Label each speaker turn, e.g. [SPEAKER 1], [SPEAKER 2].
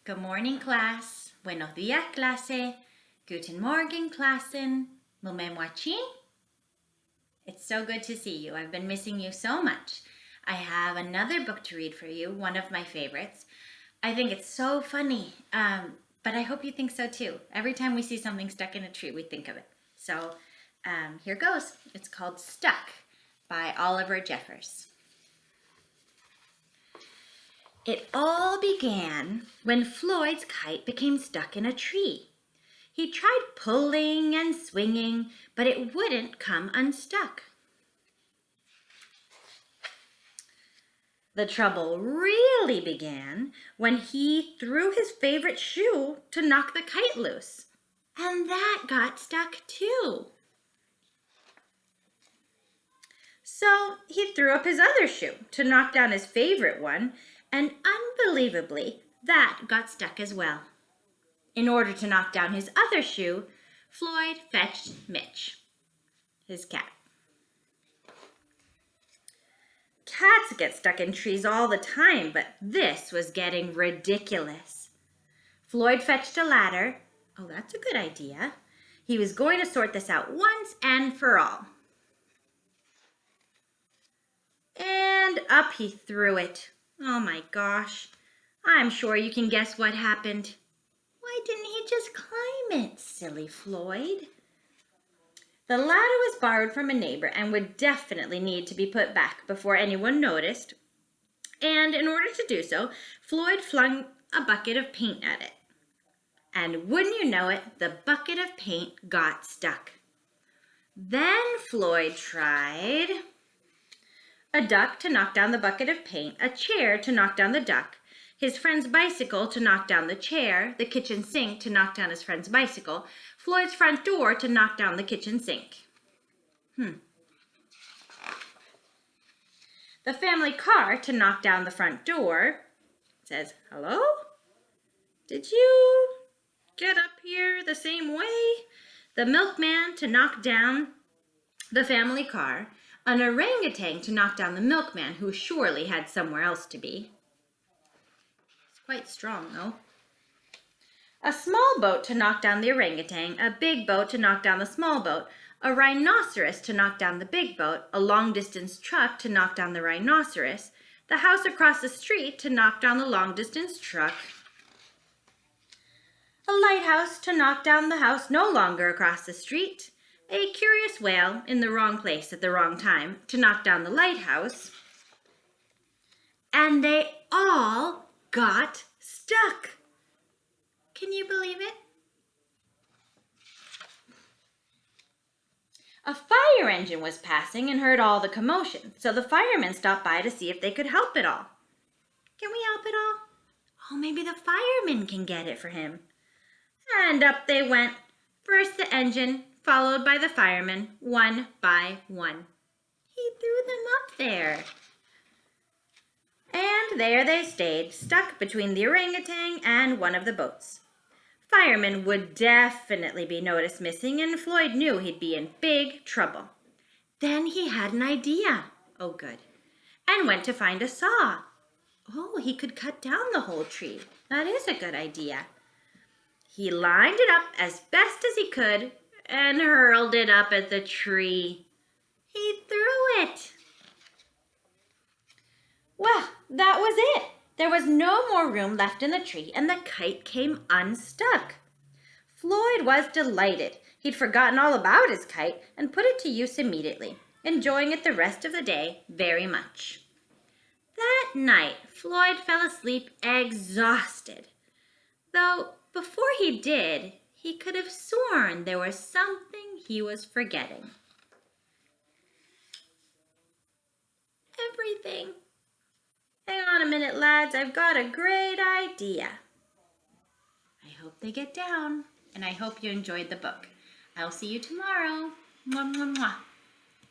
[SPEAKER 1] Good morning, class. Buenos días, clase. Guten Morgen, Klassen. Mumemwachi. It's so good to see you. I've been missing you so much. I have another book to read for you, one of my favorites. I think it's so funny, but I hope you think so too. Every time we see something stuck in a tree, we think of it. So here goes. It's called Stuck by Oliver Jeffers. It all began when Floyd's kite became stuck in a tree. He tried pulling and swinging, but it wouldn't come unstuck. The trouble really began when he threw his favorite shoe to knock the kite loose, and that got stuck too. So he threw up his other shoe to knock down his favorite one, and unbelievably, that got stuck as well. In order to knock down his other shoe, Floyd fetched Mitch, his cat. Cats get stuck in trees all the time, but this was getting ridiculous. Floyd fetched a ladder. Oh, that's a good idea. He was going to sort this out once and for all. And up he threw it. Oh my gosh, I'm sure you can guess what happened. Why didn't he just climb it, silly Floyd? The ladder was borrowed from a neighbor and would definitely need to be put back before anyone noticed. And in order to do so, Floyd flung a bucket of paint at it. And wouldn't you know it, the bucket of paint got stuck. Then Floyd tried a duck to knock down the bucket of paint, a chair to knock down the duck, his friend's bicycle to knock down the chair, the kitchen sink to knock down his friend's bicycle, Floyd's front door to knock down the kitchen sink. The family car to knock down the front door. It says, "Hello? Did you get up here the same way?" The milkman to knock down the family car, an orangutan to knock down the milkman, who surely had somewhere else to be. It's quite strong, though. A small boat to knock down the orangutan, a big boat to knock down the small boat, a rhinoceros to knock down the big boat, a long-distance truck to knock down the rhinoceros, the house across the street to knock down the long-distance truck, a lighthouse to knock down the house no longer across the street, a curious whale in the wrong place at the wrong time to knock down the lighthouse, and they all got stuck. Can you believe it? A fire engine was passing and heard all the commotion, so the firemen stopped by to see if they could help at all. Can we help at all? Oh, maybe the firemen can get it for him. And up they went. First the engine, followed by the firemen, one by one. He threw them up there. And there they stayed, stuck between the orangutan and one of the boats. Firemen would definitely be noticed missing, and Floyd knew he'd be in big trouble. Then he had an idea. Oh, good. And went to find a saw. Oh, he could cut down the whole tree. That is a good idea. He lined it up as best as he could and hurled it up at the tree. He threw it. Well, that was it. There was no more room left in the tree, and the kite came unstuck. Floyd was delighted. He'd forgotten all about his kite and put it to use immediately, enjoying it the rest of the day very much. That night, Floyd fell asleep exhausted, though before he did, he could have sworn there was something he was forgetting. Everything. Hang on a minute, lads. I've got a great idea. I hope they get down, and I hope you enjoyed the book. I'll see you tomorrow. Mwah, mwah, mwah.